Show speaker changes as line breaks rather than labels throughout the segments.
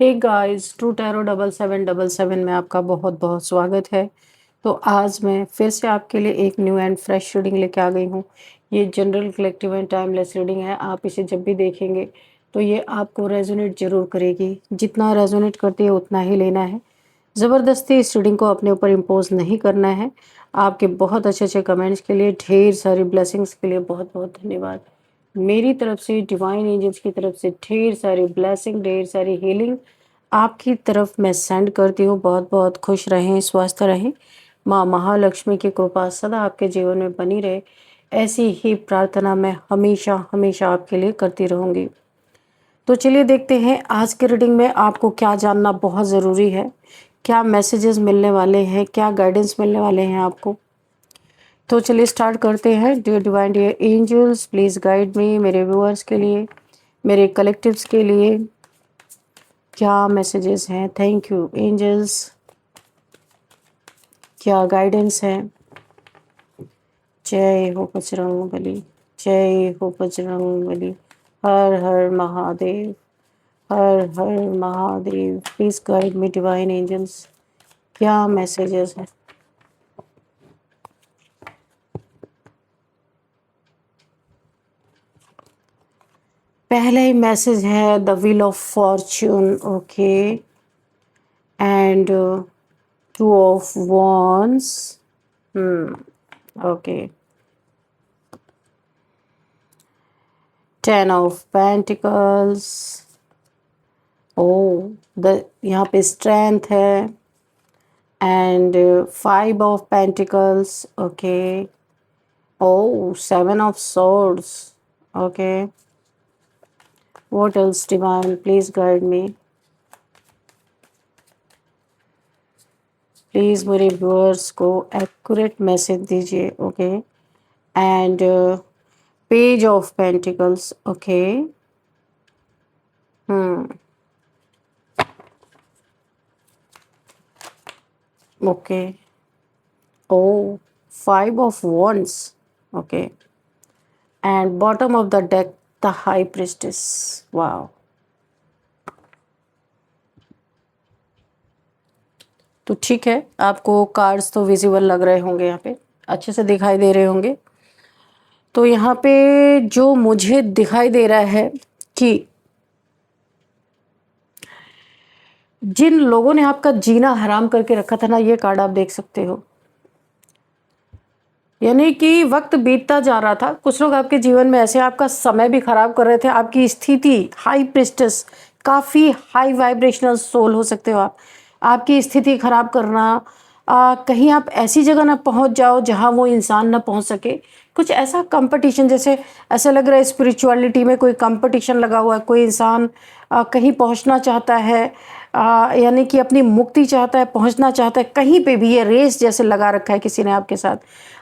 Hey guys, true tarot 7777 में आपका बहुत बहुत स्वागत है। तो आज मैं फिर से आपके लिए एक न्यू एंड फ्रेश रीडिंग लेके आ गई हूँ। ये general collective and timeless reading है। आप इसे जब भी देखेंगे तो ये आपको रेजोनेट जरूर करेगी। जितना रेजोनेट करती है उतना ही लेना है। ज़बरदस्ती इस रीडिंग को अपने ऊपर इम्पोज नहीं करना है। आपके बहुत अच्छे अच्छे कमेंट्स के लिए, ढेर सारी ब्लेसिंग्स के लिए बहुत बहुत धन्यवाद। मेरी तरफ से, डिवाइन एंजल्स की तरफ से ढेर सारी ब्लेसिंग, ढेर सारी हीलिंग आपकी तरफ मैं सेंड करती हूँ। बहुत बहुत खुश रहें, स्वस्थ रहें। माँ महालक्ष्मी की कृपा सदा आपके जीवन में बनी रहे, ऐसी ही प्रार्थना मैं हमेशा हमेशा आपके लिए करती रहूँगी। तो चलिए देखते हैं आज के रीडिंग में आपको क्या जानना बहुत ज़रूरी है, क्या मैसेजेस मिलने वाले हैं, क्या गाइडेंस मिलने वाले हैं आपको। तो चलिए स्टार्ट करते हैं। Dear divine, dear angels, please guide me. मेरे व्यूअर्स के लिए, मेरे कलेक्टिव्स के लिए क्या मैसेजेस हैं। थैंक यू एंजल्स, क्या गाइडेंस है। जय हो बजरंग बली, जय हो बजरंग बली। हर हर महादेव, हर हर Mahadev. Please guide me divine angels, क्या मैसेजेस हैं। पहला ही मैसेज है the wheel of fortune. Okay, and two of wands. Okay, 10 of pentacles. Oh, the यहाँ पे स्ट्रेंथ है, and 5 of pentacles. Okay, oh 7 of swords. Okay, what else divine, please guide me. Please मेरे viewers को accurate message दीजिए। Okay, and page of pentacles. Okay, okay, oh 5 of wands. Okay, and bottom of the deck the high priestess. Wow, तो ठीक है, आपको cards तो visible लग रहे होंगे, यहाँ पे अच्छे से दिखाई दे रहे होंगे। तो यहाँ पे जो मुझे दिखाई दे रहा है कि जिन लोगों ने आपका जीना हराम करके रखा था ना, ये कार्ड आप देख सकते हो। यानी कि वक्त बीतता जा रहा था, कुछ लोग आपके जीवन में ऐसे आपका समय भी खराब कर रहे थे। आपकी स्थिति हाई प्रिस्टेस, काफ़ी हाई वाइब्रेशनल सोल हो सकते हो आप। आपकी स्थिति खराब करना, कहीं आप ऐसी जगह ना पहुंच जाओ जहां वो इंसान ना पहुंच सके। कुछ ऐसा कंपटीशन, जैसे ऐसा लग रहा है स्पिरिचुअलिटी में कोई कंपटीशन लगा हुआ है। कोई इंसान कहीं पहुंचना चाहता है, यानी कि अपनी मुक्ति चाहता है, पहुंचना चाहता है। कहीं पे भी ये रेस जैसे लगा रखा है किसी ने आपके साथ,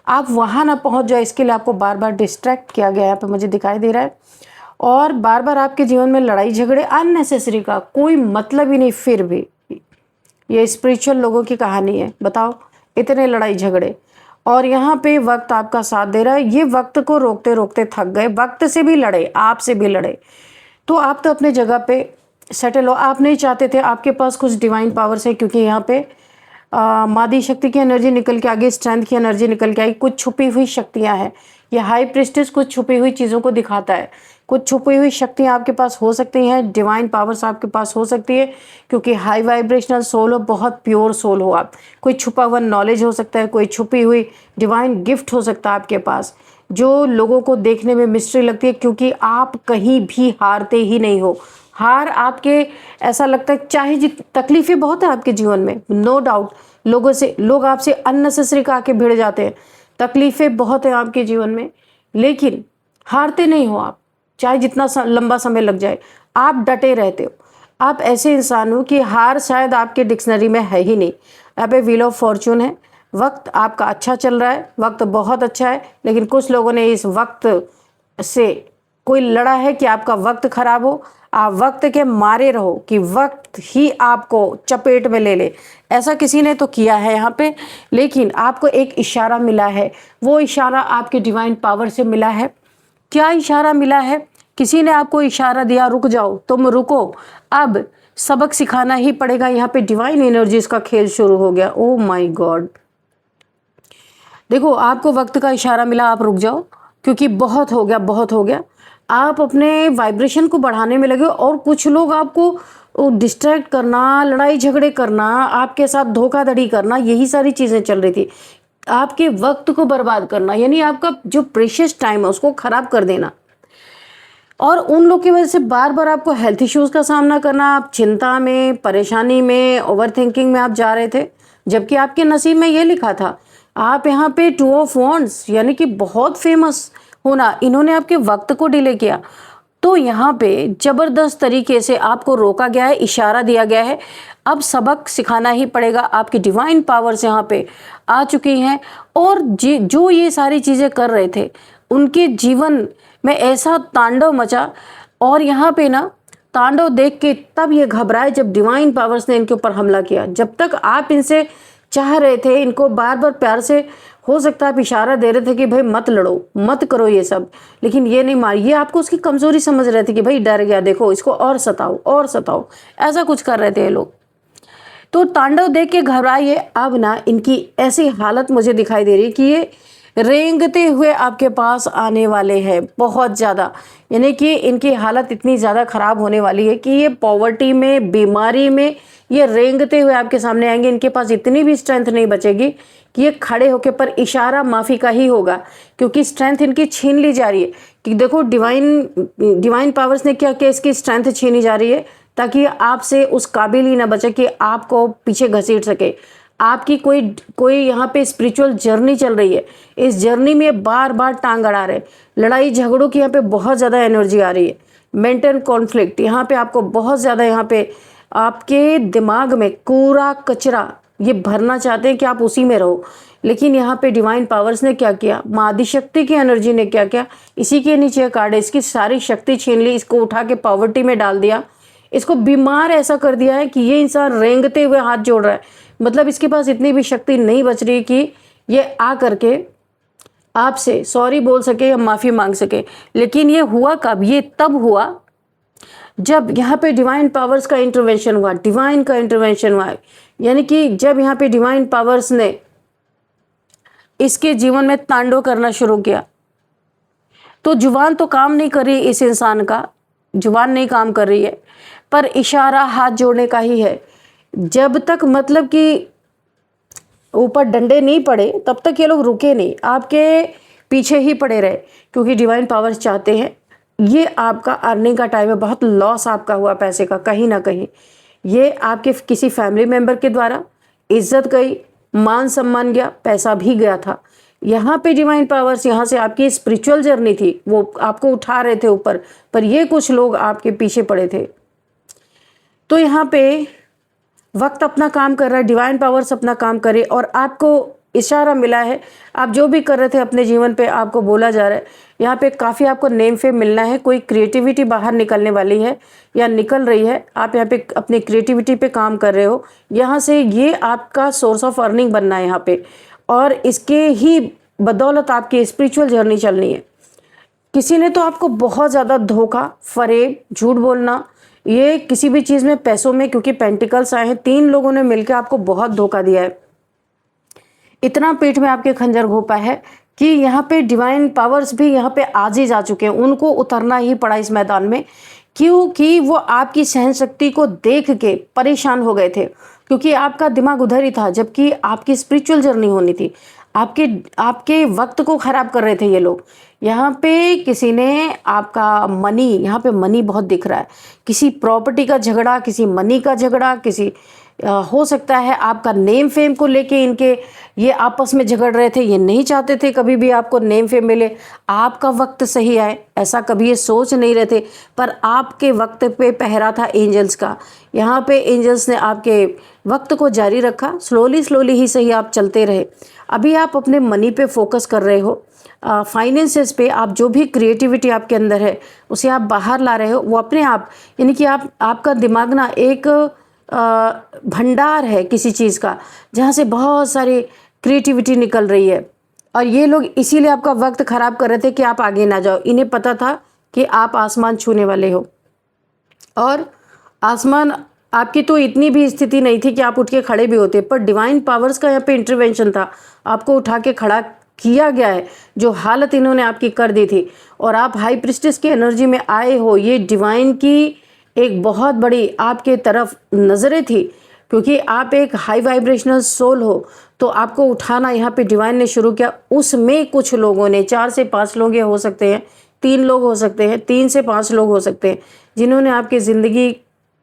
आप वहाँ ना पहुँच जाए, इसके लिए आपको बार बार डिस्ट्रैक्ट किया गया है, यहाँ पे मुझे दिखाई दे रहा है। और बार बार आपके जीवन में लड़ाई झगड़े अननेसेसरी, का कोई मतलब ही नहीं। फिर भी ये स्पिरिचुअल लोगों की कहानी है, बताओ, इतने लड़ाई झगड़े। और यहाँ पे वक्त आपका साथ दे रहा है। ये वक्त को रोकते रोकते थक गए, वक्त से भी लड़े, आपसे भी लड़े। तो आप तो अपने जगह पे सेटल हो। आप नहीं चाहते थे, आपके पास कुछ डिवाइन पावर्स है, क्योंकि यहाँ पे मादी शक्ति की एनर्जी निकल के आ गई, स्ट्रेंथ की एनर्जी निकल के आई। कुछ छुपी हुई शक्तियाँ हैं। ये हाई प्रिस्टेस कुछ छुपी हुई चीज़ों को दिखाता है। कुछ छुपी हुई शक्तियाँ आपके पास हो सकती हैं, डिवाइन पावर्स आपके पास हो सकती है, क्योंकि हाई वाइब्रेशनल सोल हो, बहुत प्योर सोल हो आप। कोई छुपा हुआ नॉलेज हो सकता है, कोई छुपी हुई डिवाइन गिफ्ट हो सकता है आपके पास, जो लोगों को देखने में मिस्ट्री लगती है, क्योंकि आप कहीं भी हारते ही नहीं हो। हार आपके, ऐसा लगता है, चाहे तकलीफें बहुत है आपके जीवन में, नो डाउट। लोग आपसे अननेसेसरी का आके भिड़ जाते हैं, तकलीफें बहुत है आपके जीवन में, लेकिन हारते नहीं हो आप। चाहे जितना लंबा समय लग जाए, आप डटे रहते हो। आप ऐसे इंसान हो कि हार शायद आपके डिक्शनरी में है ही नहीं। यहाँ पे व्हील ऑफ फॉर्च्यून है। वक्त आपका अच्छा चल रहा है, वक्त बहुत अच्छा है, लेकिन कुछ लोगों ने इस वक्त से कोई लड़ा है कि आपका वक्त खराब हो, आप वक्त के मारे रहो, कि वक्त ही आपको चपेट में ले ले। ऐसा किसी ने तो किया है यहाँ पे, लेकिन आपको एक इशारा मिला है। वो इशारा आपके डिवाइन पावर से मिला है। क्या इशारा मिला है? किसी ने आपको इशारा दिया, रुक जाओ, तुम रुको, अब सबक सिखाना ही पड़ेगा। यहाँ पे डिवाइन एनर्जीज का खेल शुरू हो गया। ओ माय गॉड, देखो आपको वक्त का इशारा मिला, आप रुक जाओ क्योंकि बहुत हो गया, बहुत हो गया। आप अपने वाइब्रेशन को बढ़ाने में लगे और कुछ लोग आपको डिस्ट्रैक्ट करना, लड़ाई झगड़े करना, आपके साथ धोखाधड़ी करना, यही सारी चीज़ें चल रही थी। आपके वक्त को बर्बाद करना, यानी आपका जो प्रेशियस टाइम है उसको खराब कर देना। और उन लोग की वजह से बार बार आपको हेल्थ इश्यूज़ का सामना करना, आप चिंता में, परेशानी में, ओवर थिंकिंग में आप जा रहे थे, जबकि आपके नसीब में ये लिखा था। आप यहाँ पे 2 ऑफ वॉन्ड्स यानी कि बहुत फेमस होना, इन्होंने आपके वक्त को डिले किया। तो यहाँ पे ज़बरदस्त तरीके से आपको रोका गया है, इशारा दिया गया है, अब सबक सिखाना ही पड़ेगा। आपकी डिवाइन पावर्स यहाँ पे आ चुकी हैं और जो ये सारी चीज़ें कर रहे थे उनके जीवन में ऐसा तांडव मचा। और यहाँ पे ना तांडव देख के तब ये घबराए जब डिवाइन पावर्स ने इनके ऊपर हमला किया। जब तक आप इनसे चाह रहे थे, इनको बार बार प्यार से, हो सकता है आप इशारा दे रहे थे कि भाई मत लड़ो, मत करो ये सब, लेकिन ये नहीं मार, ये आपको उसकी कमजोरी समझ रहे थे कि भाई डर गया, देखो इसको और सताओ और सताओ, ऐसा कुछ कर रहे थे ये लोग। तो तांडव देख के घबराइए। अब ना इनकी ऐसी हालत मुझे दिखाई दे रही कि ये रेंगते हुए आपके पास आने वाले हैं बहुत ज़्यादा, यानी कि इनकी हालत इतनी ज़्यादा ख़राब होने वाली है कि ये पॉवर्टी में, बीमारी में ये रेंगते हुए आपके सामने आएंगे। इनके पास इतनी भी स्ट्रेंथ नहीं बचेगी कि ये खड़े होके, पर इशारा माफ़ी का ही होगा क्योंकि स्ट्रेंथ इनकी छीन ली जा रही है। कि देखो डिवाइन पावर्स ने क्या किया, इसकी स्ट्रेंथ छीनी जा रही है ताकि आपसे उस काबिल ही ना बचे कि आपको पीछे घसीट सके। आपकी कोई यहाँ पे स्पिरिचुअल जर्नी चल रही है, इस जर्नी में बार बार टांग अड़ा रहे, लड़ाई झगड़ों की यहाँ पे बहुत ज़्यादा एनर्जी आ रही है, मेंटल कॉन्फ्लिक्ट यहाँ पे आपको बहुत ज़्यादा, यहाँ पे आपके दिमाग में कूड़ा कचरा ये भरना चाहते हैं कि आप उसी में रहो। लेकिन यहाँ पे डिवाइन पावर्स ने क्या किया, माँ आदिशक्ति की एनर्जी ने क्या किया, इसी के नीचे कार्ड है, इसकी सारी शक्ति छीन ली, इसको उठा के पॉवर्टी में डाल दिया, इसको बीमार ऐसा कर दिया है कि ये इंसान रेंगते हुए हाथ जोड़ रहा है। मतलब इसके पास इतनी भी शक्ति नहीं बच रही कि ये आ करके आपसे सॉरी बोल सके या माफ़ी मांग सके। लेकिन ये हुआ कब, ये तब हुआ जब यहाँ पे डिवाइन पावर्स का इंटरवेंशन हुआ, डिवाइन का इंटरवेंशन हुआ। यानी कि जब यहाँ पे डिवाइन पावर्स ने इसके जीवन में तांडव करना शुरू किया, तो जुबान तो काम नहीं कर रही, इस इंसान का जुबान नहीं काम कर रही है, पर इशारा हाथ जोड़ने का ही है। जब तक मतलब कि ऊपर डंडे नहीं पड़े तब तक ये लोग रुके नहीं, आपके पीछे ही पड़े रहे, क्योंकि डिवाइन पावर्स चाहते हैं ये आपका अर्निंग का टाइम है, बहुत लॉस आपका हुआ पैसे का कहीं ना कहीं, ये आपके किसी फैमिली मेंबर के द्वारा इज्जत गई, मान सम्मान गया, पैसा भी गया था। यहाँ पे डिवाइन पावर्स, यहाँ से आपकी स्पिरिचुअल जर्नी थी, वो आपको उठा रहे थे ऊपर, पर ये कुछ लोग आपके पीछे पड़े थे। तो यहाँ पे वक्त अपना काम कर रहा है, डिवाइन पावर्स अपना काम करे और आपको इशारा मिला है। आप जो भी कर रहे थे अपने जीवन पे, आपको बोला जा रहा है यहाँ पे काफ़ी आपको नेम फेम मिलना है, कोई क्रिएटिविटी बाहर निकलने वाली है या निकल रही है, आप यहाँ पे अपनी क्रिएटिविटी पे काम कर रहे हो, यहाँ से ये आपका सोर्स ऑफ अर्निंग बनना है यहाँ पे, और इसके ही बदौलत आपकी स्पिरिचुअल जर्नी चलनी है। किसी ने तो आपको बहुत ज़्यादा धोखा, फरेब, झूठ बोलना, ये किसी भी चीज़ में, पैसों में, क्योंकि पेंटिकल्स आए हैं, 3 लोगों ने मिलकर आपको बहुत धोखा दिया है, इतना पेट में आपके खंजर घोंपा है कि यहाँ पे डिवाइन पावर्स भी यहाँ पे आजिज आ चुके हैं, उनको उतरना ही पड़ा इस मैदान में, क्योंकि वो आपकी सहन शक्ति को देख के परेशान हो गए थे, क्योंकि आपका दिमाग उधर ही था जबकि आपकी स्पिरिचुअल जर्नी होनी थी। आपके वक्त को खराब कर रहे थे ये लोग। यहाँ पे किसी ने आपका मनी, यहाँ पे मनी बहुत दिख रहा है, किसी प्रॉपर्टी का झगड़ा, किसी मनी का झगड़ा, किसी हो सकता है आपका नेम फेम को लेके इनके ये आपस में झगड़ रहे थे, ये नहीं चाहते थे कभी भी आपको नेम फेम मिले, आपका वक्त सही आए, ऐसा कभी ये सोच नहीं रहे थे, पर आपके वक्त पे पहरा था एंजल्स का। यहाँ पे एंजल्स ने आपके वक्त को जारी रखा, स्लोली ही सही आप चलते रहे। अभी आप अपने मनी पे फोकस कर रहे हो, फाइनेंसेस पे, आप जो भी क्रिएटिविटी आपके अंदर है उसे आप बाहर ला रहे हो, वो अपने आप, यानी कि आपका दिमाग ना एक भंडार है किसी चीज़ का, जहाँ से बहुत सारी क्रिएटिविटी निकल रही है। और ये लोग इसीलिए आपका वक्त ख़राब कर रहे थे कि आप आगे ना जाओ। इन्हें पता था कि आप आसमान छूने वाले हो, और आसमान आपकी तो इतनी भी स्थिति नहीं थी कि आप उठ के खड़े भी होते, पर डिवाइन पावर्स का यहाँ पे इंटरवेंशन था, आपको उठा के खड़ा किया गया है। जो हालत इन्होंने आपकी कर दी थी और आप हाई प्रिस्टेस की एनर्जी में आए हो, ये डिवाइन की एक बहुत बड़ी आपके तरफ नज़रें थी, क्योंकि आप एक हाई वाइब्रेशनल सोल हो। तो आपको उठाना यहाँ पे डिवाइन ने शुरू किया। उसमें कुछ लोगों ने, 4 से 5 लोग ये हो सकते हैं, 3 लोग हो सकते हैं, 3 से 5 लोग हो सकते हैं, जिन्होंने आपकी ज़िंदगी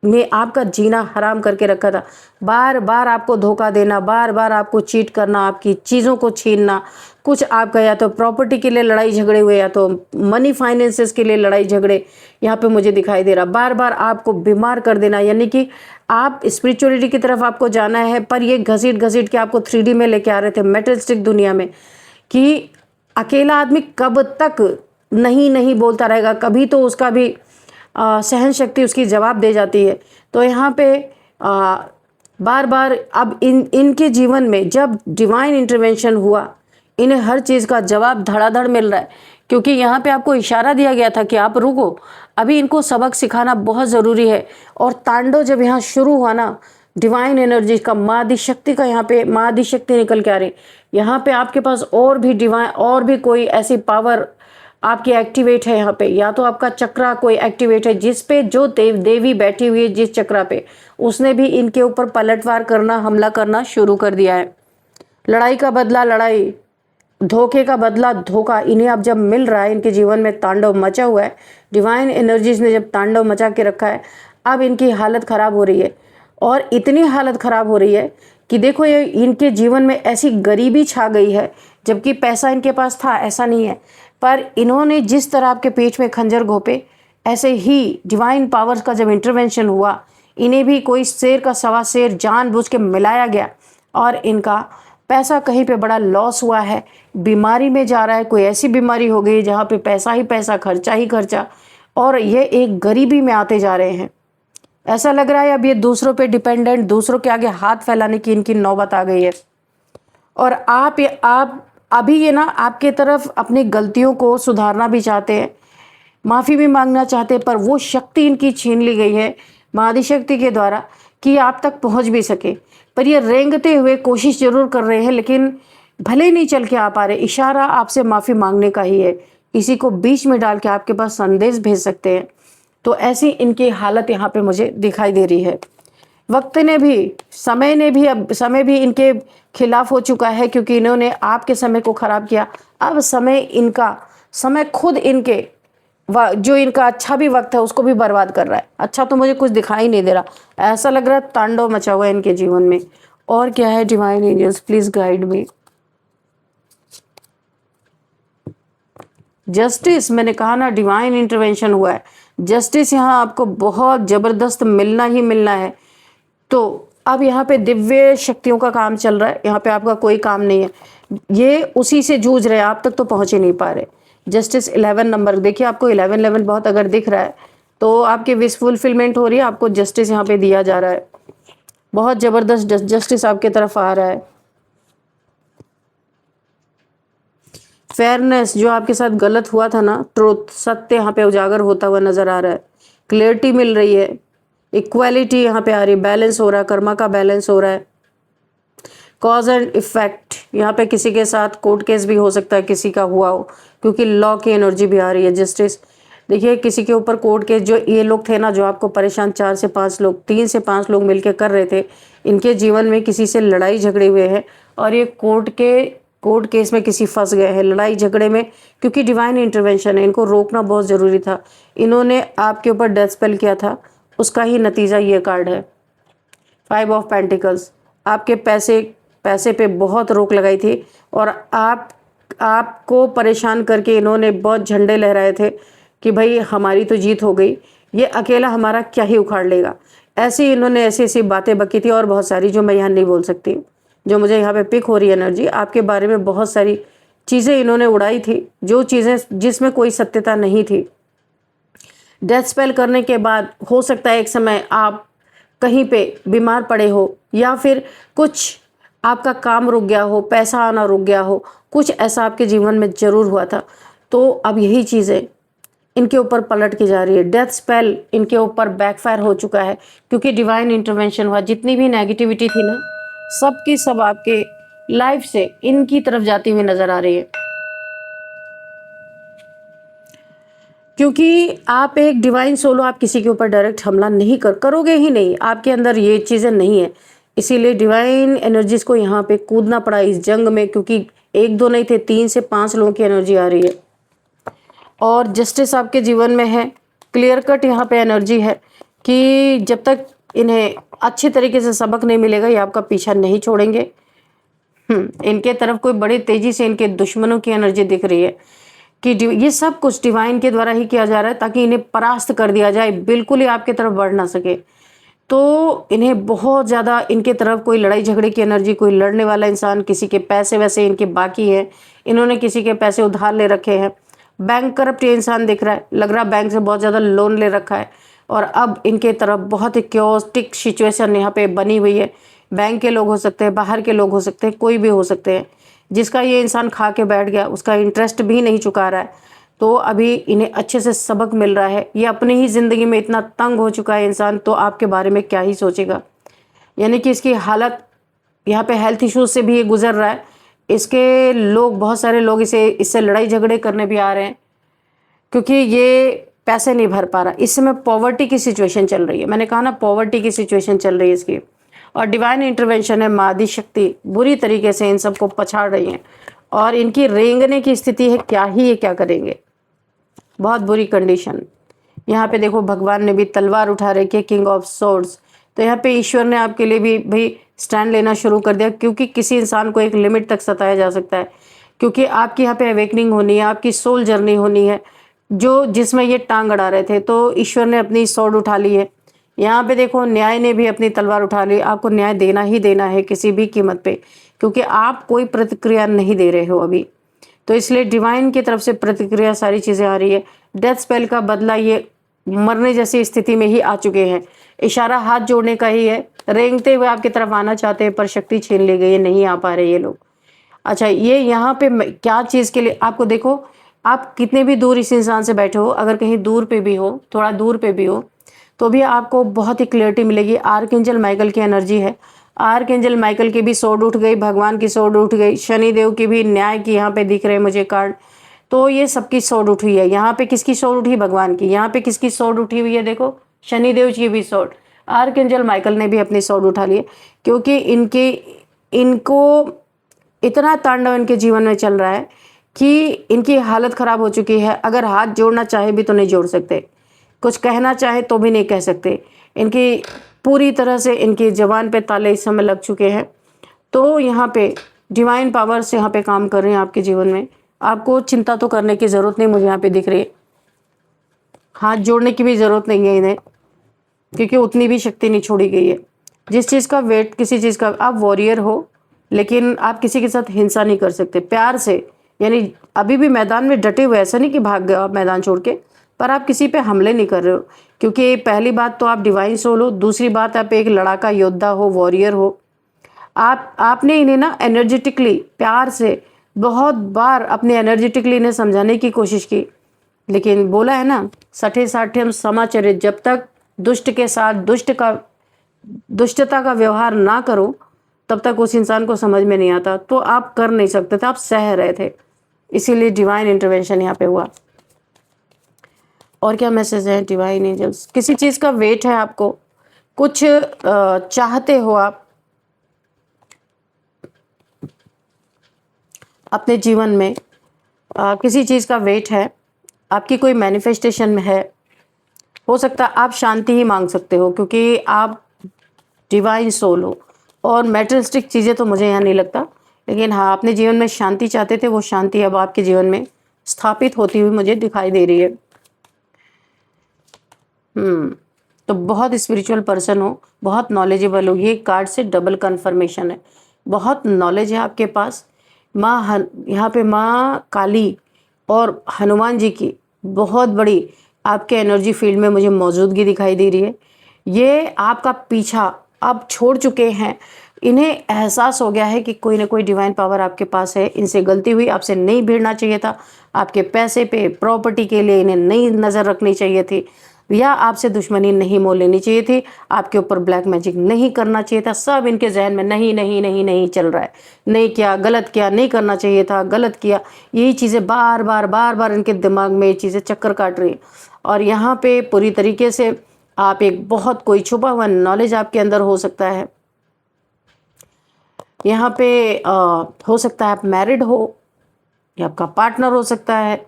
में आपका जीना हराम करके रखा था। बार बार आपको धोखा देना, बार बार आपको चीट करना, आपकी चीज़ों को छीनना, कुछ आपका या तो प्रॉपर्टी के लिए लड़ाई झगड़े हुए या तो मनी फाइनेंसेस के लिए लड़ाई झगड़े यहाँ पे मुझे दिखाई दे रहा। बार बार आपको बीमार कर देना, यानी कि आप स्पिरिचुअलिटी की तरफ आपको जाना है, पर ये घसीट घसीट के आपको 3D में लेके आ रहे थे, मेटलिस्टिक दुनिया में, कि अकेला आदमी कब तक नहीं नहीं बोलता रहेगा, कभी तो उसका भी सहन शक्ति उसकी जवाब दे जाती है। तो यहाँ पे बार बार अब इनके जीवन में जब डिवाइन इंटरवेंशन हुआ, इन्हें हर चीज़ का जवाब धड़ाधड़ मिल रहा है, क्योंकि यहाँ पे आपको इशारा दिया गया था कि आप रुको, अभी इनको सबक सिखाना बहुत ज़रूरी है। और तांडव जब यहाँ शुरू हुआ ना, डिवाइन एनर्जी का, माँ आदि शक्ति का, यहाँ पे माँ आदि शक्ति निकल के आ रही। यहाँ पे आपके पास और भी डिवाइन, और भी कोई ऐसी पावर आपकी एक्टिवेट है यहाँ पे, या तो आपका चक्रा कोई एक्टिवेट है, जिस पे जो देवी बैठी हुई है जिस चक्रा पे, उसने भी इनके ऊपर पलटवार करना, हमला करना शुरू कर दिया है। लड़ाई का बदला लड़ाई, धोखे का बदला धोखा, इन्हें अब जब मिल रहा है, इनके जीवन में तांडव मचा हुआ है, डिवाइन एनर्जीज ने जब तांडव मचा के रखा है, अब इनकी हालत ख़राब हो रही है। और इतनी हालत ख़राब हो रही है कि देखो, ये इनके जीवन में ऐसी गरीबी छा गई है, जबकि पैसा इनके पास था, ऐसा नहीं है, पर इन्होंने जिस तरह आपके पेट में खंजर घोंपे, ऐसे ही डिवाइन पावर्स का जब इंटरवेंशन हुआ, इन्हें भी कोई शेर का सवा शेर जानबूझ के मिलाया गया और इनका पैसा कहीं पे बड़ा लॉस हुआ है। बीमारी में जा रहा है, कोई ऐसी बीमारी हो गई जहाँ पे पैसा ही पैसा, खर्चा ही खर्चा, और ये एक गरीबी में आते जा रहे हैं। ऐसा लग रहा है अब ये दूसरों पे डिपेंडेंट, दूसरों के आगे हाथ फैलाने की इनकी नौबत आ गई है। और आप अभी ये ना आपके तरफ अपनी गलतियों को सुधारना भी चाहते हैं, माफ़ी भी मांगना चाहते हैं, पर वो शक्ति इनकी छीन ली गई है महादिशक्ति के द्वारा कि आप तक पहुंच भी सके। पर ये रेंगते हुए कोशिश जरूर कर रहे हैं, लेकिन भले ही नहीं चल के आ पा रहे। इशारा आपसे माफ़ी मांगने का ही है, किसी को बीच में डाल के आपके पास संदेश भेज सकते हैं। तो ऐसी इनकी हालत यहाँ पे मुझे दिखाई दे रही है। वक्त ने भी, समय ने भी, अब समय भी इनके खिलाफ हो चुका है, क्योंकि इन्होंने आपके समय को खराब किया। अब समय खुद इनके जो इनका अच्छा भी वक्त है उसको भी बर्बाद कर रहा है। अच्छा तो मुझे कुछ दिखाई नहीं दे रहा, ऐसा लग रहा है तांडव मचा हुआ है इनके जीवन में। और क्या है? Divine angels please guide me. Justice, मैंने कहा ना डिवाइन इंटरवेंशन हुआ है, जस्टिस यहाँ आपको बहुत जबरदस्त मिलना ही मिलना है। तो अब यहाँ पे दिव्य शक्तियों का काम चल रहा है, यहाँ पे आपका कोई काम नहीं है, ये उसी से जूझ रहे हैं, आप तक तो पहुँच ही नहीं पा रहे। जस्टिस 11 नंबर, देखिए आपको 11 बहुत अगर दिख रहा है तो आपकी विश फुलफिलमेंट हो रही है, आपको जस्टिस यहाँ पे दिया जा रहा है, बहुत जबरदस्त जस्टिस आपके तरफ आ रहा है। फेयरनेस, जो आपके साथ गलत हुआ था ना, ट्रुथ, सत्य यहाँ पे उजागर होता हुआ नजर आ रहा है, क्लियरिटी मिल रही है, इक्वालिटी यहाँ पे आ रही है, बैलेंस हो रहा है, कर्मा का बैलेंस हो रहा है। कॉज एंड इफेक्ट, यहाँ पे किसी के साथ कोर्ट केस भी हो सकता है, किसी का हुआ हो, क्योंकि लॉ की एनर्जी भी आ रही है। जस्टिस, देखिए किसी के ऊपर कोर्ट केस, जो ये लोग थे ना जो आपको परेशान, 4 से 5 लोग, 3 से 5 लोग मिलकर कर रहे थे, इनके जीवन में किसी से लड़ाई झगड़े हुए हैं और ये कोर्ट केस में किसी फंस गए हैं, लड़ाई झगड़े में, क्योंकि डिवाइन इंटरवेंशन है, इनको रोकना बहुत ज़रूरी था। इन्होंने आपके ऊपर डेथ स्पेल किया था, उसका ही नतीजा ये कार्ड है, 5 ऑफ पेंटिकल्स। आपके पैसे पे बहुत रोक लगाई थी और आपको परेशान करके इन्होंने बहुत झंडे लहराए थे कि भाई हमारी तो जीत हो गई, ये अकेला हमारा क्या ही उखाड़ लेगा। ऐसी इन्होंने ऐसी बातें बकी थी और बहुत सारी, जो मैं यहाँ नहीं बोल सकती, जो मुझे यहाँ पे पिक हो रही है एनर्जी, आपके बारे में बहुत सारी चीज़ें इन्होंने उड़ाई थी, जो चीज़ें जिसमें कोई सत्यता नहीं थी। डेथ स्पेल करने के बाद हो सकता है एक समय आप कहीं पे बीमार पड़े हो, या फिर कुछ आपका काम रुक गया हो, पैसा आना रुक गया हो, कुछ ऐसा आपके जीवन में ज़रूर हुआ था। तो अब यही चीज़ें इनके ऊपर पलट के जा रही है। डेथ स्पेल इनके ऊपर बैकफायर हो चुका है क्योंकि डिवाइन इंटरवेंशन हुआ। जितनी भी नेगेटिविटी थी ना, सब की सब आपके लाइफ से इनकी तरफ जाती हुई नजर आ रही है, क्योंकि आप एक डिवाइन सोल हो। आप किसी के ऊपर डायरेक्ट हमला नहीं करोगे ही नहीं, आपके अंदर ये चीज़ें नहीं है। इसीलिए डिवाइन एनर्जीज को यहाँ पे कूदना पड़ा इस जंग में, क्योंकि एक दो नहीं थे, 3 से 5 लोगों की एनर्जी आ रही है। और जस्टिस आपके जीवन में है, क्लियर कट यहाँ पे एनर्जी है कि जब तक इन्हें अच्छे तरीके से सबक नहीं मिलेगा ये आपका पीछा नहीं छोड़ेंगे। इनके तरफ कोई बड़ी तेजी से इनके दुश्मनों की एनर्जी दिख रही है कि ये सब कुछ डिवाइन के द्वारा ही किया जा रहा है ताकि इन्हें परास्त कर दिया जाए, बिल्कुल ही आपके तरफ बढ़ ना सके। तो इन्हें बहुत ज़्यादा इनके तरफ कोई लड़ाई झगड़े की एनर्जी, कोई लड़ने वाला इंसान, किसी के पैसे वैसे इनके बाकी है, इन्होंने किसी के पैसे उधार ले रखे हैं, बैंक करप्ट ये इंसान दिख रहा है, लग रहा है बैंक से बहुत ज़्यादा लोन ले रखा है और अब इनके तरफ बहुत ही क्योटिक सिचुएशन यहाँ पे बनी हुई है। बैंक के लोग हो सकते हैं, बाहर के लोग हो सकते हैं, कोई भी हो सकते हैं, जिसका ये इंसान खा के बैठ गया, उसका इंटरेस्ट भी नहीं चुका रहा है, तो अभी इन्हें अच्छे से सबक मिल रहा है। ये अपनी ही ज़िंदगी में इतना तंग हो चुका है इंसान, तो आपके बारे में क्या ही सोचेगा। यानी कि इसकी हालत यहाँ पे हेल्थ इश्यूज से भी ये गुजर रहा है। इसके लोग, बहुत सारे लोग इससे लड़ाई झगड़े करने भी आ रहे हैं क्योंकि ये पैसे नहीं भर पा रहा। इस समय पॉवर्टी की सिचुएशन चल रही है, मैंने कहा ना पॉवर्टी की सिचुएशन चल रही है इसकी। और डिवाइन इंटरवेंशन है, माँ आदि शक्ति बुरी तरीके से इन सबको पछाड़ रही हैं और इनकी रेंगने की स्थिति है। क्या ही ये क्या करेंगे, बहुत बुरी कंडीशन। यहाँ पे देखो भगवान ने भी तलवार उठा रखी है, किंग ऑफ सोर्ड्स। तो यहाँ पे ईश्वर ने आपके लिए भी भाई स्टैंड लेना शुरू कर दिया, क्योंकि किसी इंसान को एक लिमिट तक सताया जा सकता है, क्योंकि आपकी यहाँ पे अवेकनिंग होनी है, आपकी सोल जर्नी होनी है, जो जिसमें ये टांग अड़ा रहे थे। तो ईश्वर ने अपनी स्वॉर्ड उठा ली है। यहाँ पे देखो न्याय ने भी अपनी तलवार उठा ली। आपको न्याय देना ही देना है किसी भी कीमत पे, क्योंकि आप कोई प्रतिक्रिया नहीं दे रहे हो अभी। तो इसलिए डिवाइन की तरफ से प्रतिक्रिया सारी चीज़ें आ रही है। डेथ स्पेल का बदला ये मरने जैसी स्थिति में ही आ चुके हैं। इशारा हाथ जोड़ने का ही है, रेंगते हुए आपकी तरफ आना चाहते हैं पर शक्ति छीन ली गई है, नहीं आ पा रहे ये लोग। अच्छा, ये यहाँ पे क्या चीज़ के लिए आपको देखो, आप कितने भी दूर इस इंसान से बैठे हो, अगर कहीं दूर पे भी हो, थोड़ा दूर पे भी हो, तो भी आपको बहुत ही क्लियरिटी मिलेगी। आर्कएंजल माइकल की एनर्जी है। आर्कएंजल माइकल की भी सोड उठ गई, भगवान की सोड उठ गई, शनिदेव की भी न्याय की यहाँ पे दिख रहे मुझे कार्ड। तो ये सबकी सोड उठी है। यहाँ पे किसकी सोड उठी? भगवान की। यहाँ पे किसकी सोड उठी हुई है? देखो शनिदेव की भी सोड। आर्कएंजल माइकल ने भी अपनी सोड उठा ली है, क्योंकि इनको इतना तांडव इनके जीवन में चल रहा है कि इनकी हालत खराब हो चुकी है। अगर हाथ जोड़ना चाहे भी तो नहीं जोड़ सकते, कुछ कहना चाहे तो भी नहीं कह सकते। इनकी पूरी तरह से इनकी जबान पे ताले इस समय लग चुके हैं। तो यहाँ पे डिवाइन पावर्स यहाँ पे काम कर रहे हैं आपके जीवन में। आपको चिंता तो करने की ज़रूरत नहीं, मुझे यहाँ पे दिख रही है। हाथ जोड़ने की भी ज़रूरत नहीं है इन्हें, क्योंकि उतनी भी शक्ति नहीं छोड़ी गई है। जिस चीज़ का वेट, किसी चीज़ का, आप वॉरियर हो लेकिन आप किसी के साथ हिंसा नहीं कर सकते। प्यार से, यानी अभी भी मैदान में डटे हुए, ऐसा नहीं कि भाग गए आप मैदान छोड़ के, पर आप किसी पे हमले नहीं कर रहे हो, क्योंकि पहली बात तो आप डिवाइन सोल हो, दूसरी बात आप एक लड़ाका योद्धा हो, वॉरियर हो। आपने इन्हें ना एनर्जेटिकली, प्यार से बहुत बार अपने एनर्जेटिकली इन्हें समझाने की कोशिश की, लेकिन बोला है ना सठे साठे समाचरे, जब तक दुष्ट के साथ दुष्टता का व्यवहार ना करो तब तक उस इंसान को समझ में नहीं आता। तो आप कर नहीं सकते थे, आप सह रहे थे, इसीलिए डिवाइन इंटरवेंशन यहाँ पे हुआ। और क्या मैसेज है डिवाइन एंजल्स? किसी चीज़ का वेट है आपको, कुछ चाहते हो आप अपने जीवन में, किसी चीज़ का वेट है, आपकी कोई मैनिफेस्टेशन में है। हो सकता है आप शांति ही मांग सकते हो, क्योंकि आप डिवाइन सोल हो। और मैटेरियलिस्टिक चीज़ें तो मुझे यहाँ नहीं लगता, लेकिन हाँ अपने जीवन में शांति चाहते थे, वो शांति अब आपके जीवन में स्थापित होती हुई मुझे दिखाई दे रही है। तो बहुत स्पिरिचुअल पर्सन हो, बहुत नॉलेजेबल हो। ये कार्ड से डबल कन्फर्मेशन है, बहुत नॉलेज है आपके पास। यहाँ पे माँ काली और हनुमान जी की बहुत बड़ी आपके एनर्जी फील्ड में मुझे मौजूदगी दिखाई दे रही है। ये आपका पीछा अब छोड़ चुके हैं, इन्हें एहसास हो गया है कि कोई ना कोई डिवाइन पावर आपके पास है, इनसे गलती हुई, आपसे नहीं भिड़ना चाहिए था, आपके पैसे पे, प्रॉपर्टी के लिए इन्हें नहीं नज़र रखनी चाहिए थी, या आपसे दुश्मनी नहीं मोल लेनी चाहिए थी, आपके ऊपर ब्लैक मैजिक नहीं करना चाहिए था। सब इनके जहन में नहीं नहीं नहीं नहीं चल रहा है, नहीं किया, गलत किया, नहीं करना चाहिए था, गलत किया, यही चीज़ें बार बार बार बार इनके दिमाग में ये चीज़ें चक्कर काट रही हैं। और यहाँ पे पूरी तरीके से आप एक बहुत कोई छुपा हुआ नॉलेज आपके अंदर हो सकता है। यहाँ पे हो सकता है आप मैरिड हो, या आपका पार्टनर हो सकता है,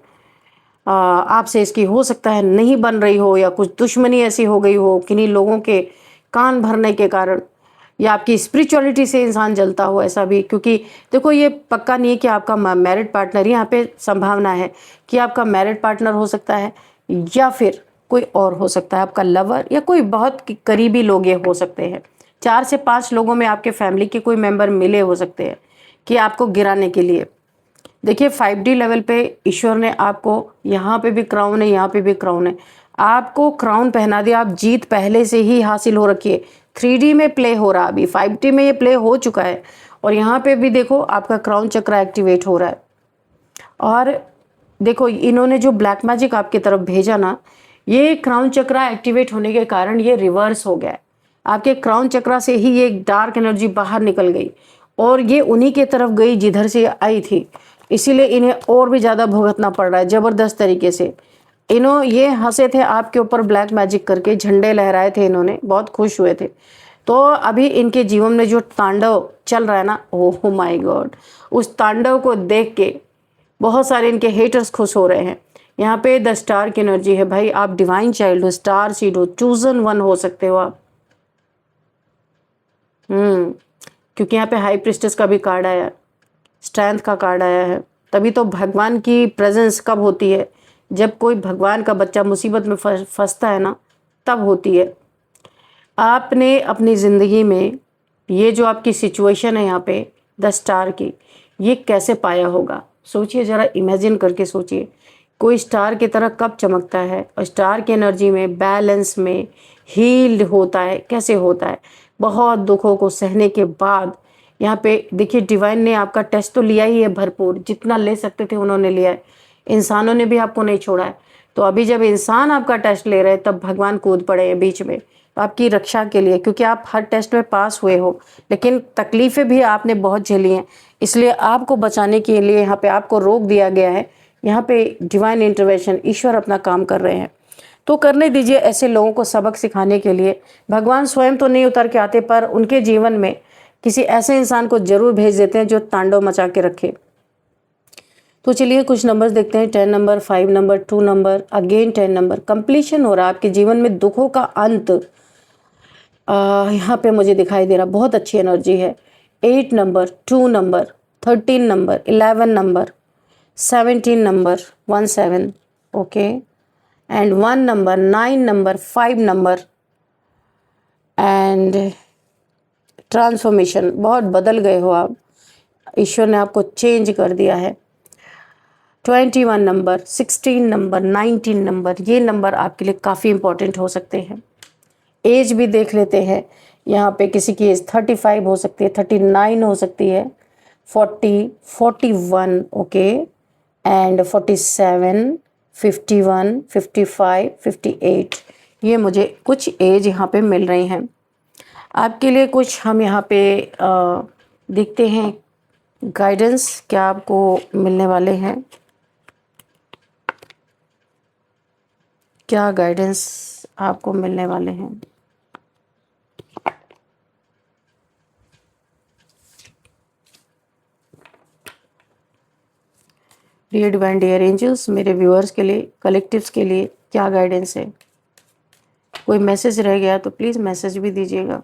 आपसे इसकी हो सकता है नहीं बन रही हो, या कुछ दुश्मनी ऐसी हो गई हो किन्हीं लोगों के कान भरने के कारण, या आपकी स्पिरिचुअलिटी से इंसान जलता हो, ऐसा भी। क्योंकि देखो ये पक्का नहीं है कि आपका मैरिड पार्टनर ही, यहाँ पे संभावना है कि आपका मैरिड पार्टनर हो सकता है, या फिर कोई और हो सकता है, आपका लवर, या कोई बहुत करीबी लोग ये हो सकते हैं। 4 से 5 लोगों में आपके फैमिली के कोई मेंबर मिले हो सकते हैं कि आपको गिराने के लिए। देखिए 5D लेवल पे ईश्वर ने आपको, यहाँ पे भी क्राउन है, यहाँ पे भी क्राउन है, आपको क्राउन पहना दिया, आप जीत पहले से ही हासिल हो रखी है। 3D में प्ले हो रहा, अभी 5D में ये प्ले हो चुका है, और यहाँ पे भी देखो आपका क्राउन चक्र एक्टिवेट हो रहा है। और देखो इन्होंने जो ब्लैक मैजिक आपकी तरफ भेजा ना, ये क्राउन चक्र एक्टिवेट होने के कारण ये रिवर्स हो गया है। आपके क्राउन चक्र से ही ये डार्क एनर्जी बाहर निकल गई, और ये उन्हीं के तरफ गई जिधर से आई थी, इसीलिए इन्हें और भी ज़्यादा भुगतना पड़ रहा है ज़बरदस्त तरीके से। ये हंसे थे आपके ऊपर ब्लैक मैजिक करके, झंडे लहराए थे इन्होंने, बहुत खुश हुए थे। तो अभी इनके जीवन में जो तांडव चल रहा है ना, ओह माय गॉड, उस तांडव को देख के बहुत सारे इनके हेटर्स खुश हो रहे हैं। यहाँ पे द स्टार की एनर्जी है भाई, आप डिवाइन चाइल्ड हो, स्टार सीड हो, चूजन वन हो सकते हो आप। क्योंकि यहाँ पे हाई प्रिस्टेस का भी कार्ड आया, स्ट्रेंथ का कार्ड आया है। तभी तो भगवान की प्रेजेंस कब होती है, जब कोई भगवान का बच्चा मुसीबत में फंसता है ना, तब होती है। आपने अपनी ज़िंदगी में ये जो आपकी सिचुएशन है यहाँ पे द स्टार की, ये कैसे पाया होगा? सोचिए ज़रा, इमेजिन करके सोचिए, कोई स्टार की तरह कब चमकता है, और स्टार की एनर्जी में, बैलेंस में, हील्ड होता है, कैसे होता है? बहुत दुखों को सहने के बाद यहाँ पे देखिए डिवाइन ने आपका टेस्ट तो लिया ही है भरपूर, जितना ले सकते थे उन्होंने लिया है, इंसानों ने भी आपको नहीं छोड़ा है। तो अभी जब इंसान आपका टेस्ट ले रहे हैं, तब भगवान कूद पड़े हैं बीच में आपकी रक्षा के लिए, क्योंकि आप हर टेस्ट में पास हुए हो, लेकिन तकलीफ़ें भी आपने बहुत झेली हैं, इसलिए आपको बचाने के लिए यहाँ पे आपको रोक दिया गया है। यहाँ पे डिवाइन इंटरवेंशन, ईश्वर अपना काम कर रहे हैं, तो करने दीजिए। ऐसे लोगों को सबक सिखाने के लिए भगवान स्वयं तो नहीं उतर के आते, पर उनके जीवन में किसी ऐसे इंसान को जरूर भेज देते हैं जो तांडव मचा के रखे। तो चलिए कुछ नंबर्स देखते हैं। 10 number, 5 number, 2 number, again 10 number. Completion हो रहा है आपके जीवन में, दुखों का अंत यहाँ पे मुझे दिखाई दे रहा, बहुत अच्छी एनर्जी है। 8 number, 2 number, 13 number, 11 number, 17 number, 17, okay, and 1 number, 9 number, 5 number, and transformation. बहुत बदल गए हो आप, ईश्वर ने आपको चेंज कर दिया है। 21 नंबर, 16 नंबर, 19 नंबर, ये नंबर आपके लिए काफ़ी इंपॉर्टेंट हो सकते हैं। एज भी देख लेते हैं, यहाँ पे किसी की एज 35 हो सकती है, 39 हो सकती है, 40, 41, ओके, एंड 47, 51, 55, 58, ये मुझे कुछ एज यहाँ पे मिल रही हैं आपके लिए। कुछ हम यहाँ पे देखते हैं गाइडेंस क्या आपको मिलने वाले हैं, क्या गाइडेंस आपको मिलने वाले हैं। डियर डिवाइन, डियर एंजल्स, मेरे व्यूअर्स के लिए, कलेक्टिव्स के लिए क्या गाइडेंस है? कोई मैसेज रह गया तो प्लीज़ मैसेज भी दीजिएगा।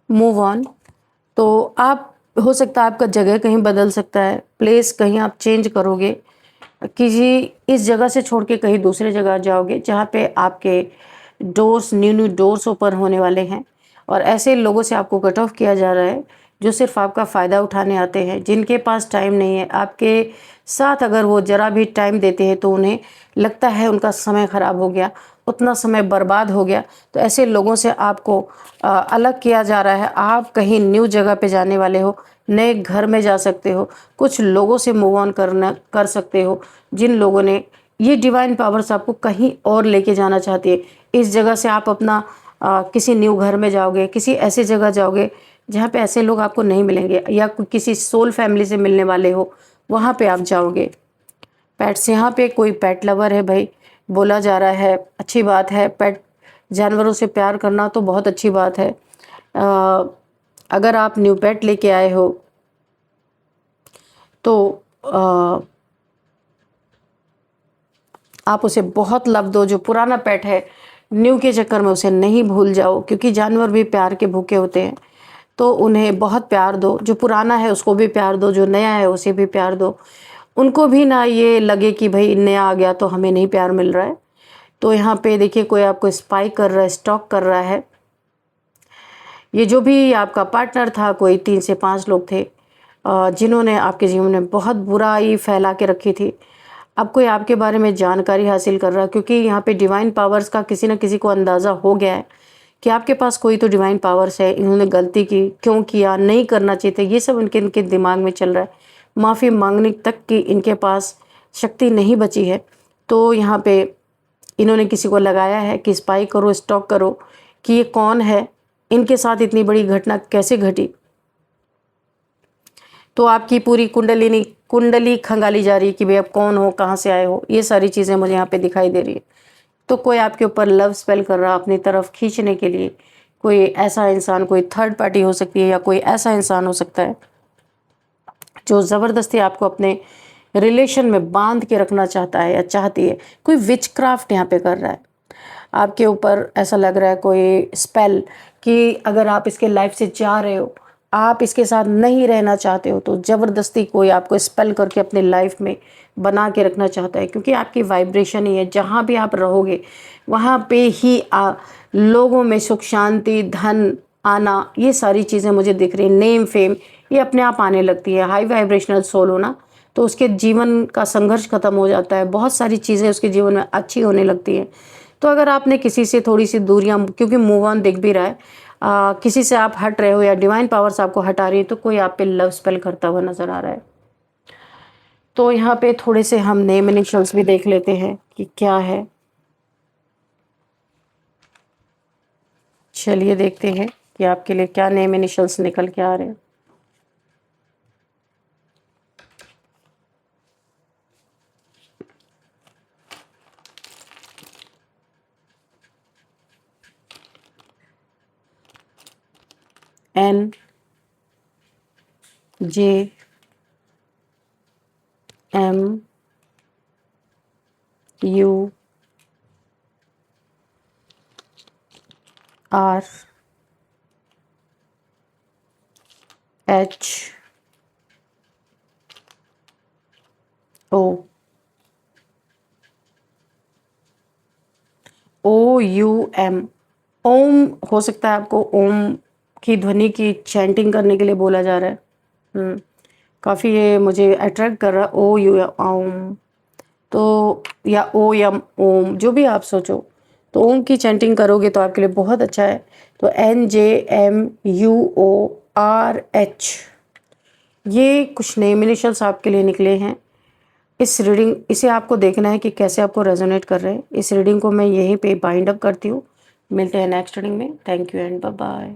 Move on. तो आप, हो सकता है आपका जगह कहीं बदल सकता है, प्लेस कहीं आप चेंज करोगे, किसी इस जगह से छोड़ के कहीं दूसरे जगह जाओगे जहाँ पे आपके doors, new new doors open होने वाले हैं, और ऐसे लोगों से आपको कट ऑफ किया जा रहा है जो सिर्फ आपका फ़ायदा उठाने आते हैं, जिनके पास टाइम नहीं है आपके साथ। अगर वो ज़रा भी टाइम देते हैं तो उन्हें लगता है उनका समय ख़राब हो गया, उतना समय बर्बाद हो गया। तो ऐसे लोगों से आपको अलग किया जा रहा है। आप कहीं न्यू जगह पे जाने वाले हो, नए घर में जा सकते हो, कुछ लोगों से मूव ऑन कर सकते हो जिन लोगों ने, ये डिवाइन पावर्स आपको कहीं और लेके जाना चाहती है। इस जगह से आप अपना किसी न्यू घर में जाओगे, किसी ऐसी जगह जाओगे जहाँ पे ऐसे लोग आपको नहीं मिलेंगे, या किसी सोल फैमिली से मिलने वाले हो, वहाँ पे आप जाओगे। पेट्स, यहाँ पे कोई पेट लवर है भाई, बोला जा रहा है, अच्छी बात है। पेट जानवरों से प्यार करना तो बहुत अच्छी बात है। अगर आप न्यू पेट लेके आए हो तो आप उसे बहुत लव दो। जो पुराना पेट है, न्यू के चक्कर में उसे नहीं भूल जाओ, क्योंकि जानवर भी प्यार के भूखे होते हैं। तो उन्हें बहुत प्यार दो। जो पुराना है उसको भी प्यार दो, जो नया है उसे भी प्यार दो। उनको भी ना ये लगे कि भाई नया आ गया तो हमें नहीं प्यार मिल रहा है। तो यहाँ पे देखिए कोई आपको स्पाई कर रहा है, स्टॉक कर रहा है। ये जो भी आपका पार्टनर था, कोई 3 से 5 लोग थे जिन्होंने आपके जीवन में बहुत बुराई फैला के रखी थी। अब कोई आपके बारे में जानकारी हासिल कर रहा है, क्योंकि यहाँ पे डिवाइन पावर्स का किसी न किसी को अंदाज़ा हो गया है कि आपके पास कोई तो डिवाइन पावर्स है। इन्होंने गलती की, क्यों किया, नहीं करना चाहिए था, ये सब इनके दिमाग में चल रहा है। माफ़ी मांगने तक की इनके पास शक्ति नहीं बची है। तो यहाँ पे इन्होंने किसी को लगाया है कि स्पाई करो, स्टॉक करो कि ये कौन है, इनके साथ इतनी बड़ी घटना कैसे घटी। तो आपकी पूरी कुंडली खंगाली जा रही है कि भाई आप कौन हो, कहाँ से आए हो, ये सारी चीज़ें मुझे यहाँ पे दिखाई दे रही है। तो कोई आपके ऊपर लव स्पेल कर रहा है अपनी तरफ खींचने के लिए। कोई ऐसा इंसान, कोई थर्ड पार्टी हो सकती है, या कोई ऐसा इंसान हो सकता है जो ज़बरदस्ती आपको अपने रिलेशन में बांध के रखना चाहता है या चाहती है। कोई विचक्राफ्ट यहाँ पे कर रहा है आपके ऊपर। ऐसा लग रहा है कोई स्पेल कि अगर आप इसके लाइफ से जा रहे हो, आप इसके साथ नहीं रहना चाहते हो, तो ज़बरदस्ती कोई आपको स्पेल करके अपने लाइफ में बना के रखना चाहता है। क्योंकि आपकी वाइब्रेशन ही है, जहाँ भी आप रहोगे वहाँ पे ही लोगों में सुख शांति, धन आना, ये सारी चीज़ें मुझे दिख रही हैं। नेम फेम ये अपने आप आने लगती है। हाई वाइब्रेशनल सोल हो ना, तो उसके जीवन का संघर्ष खत्म हो जाता है। बहुत सारी चीज़ें उसके जीवन में अच्छी होने लगती हैं। तो अगर आपने किसी से थोड़ी सी दूरियां, क्योंकि मूव ऑन दिख भी रहा है, किसी से आप हट रहे हो या डिवाइन पावर्स आपको हटा रही है, तो कोई आप पे लव स्पेल करता हुआ नजर आ रहा है। तो यहाँ पे थोड़े से हम नेम इनिशियल्स भी देख लेते हैं कि क्या है। चलिए देखते हैं कि आपके लिए क्या नेम इनिशियल्स निकल के आ रहे हैं। N J M U R H O OUM। ओम हो सकता है आपको ओम की ध्वनि की चैंटिंग करने के लिए बोला जा रहा है। काफ़ी ये मुझे अट्रैक्ट कर रहा है। ओ यू ओम, तो या ओ यम ओम, जो भी आप सोचो। तो ओम की चैंटिंग करोगे तो आपके लिए बहुत अच्छा है। तो NJMUORH, ये कुछ नेम इनिशियल्स आपके लिए निकले हैं। इस रीडिंग, इसे आपको देखना है कि कैसे आपको रेजोनेट कर रहे हैं। इस रीडिंग को मैं यहीं पे बाइंड अप करती हूँ। मिलते हैं नेक्स्ट रीडिंग में। Thank you and bye bye.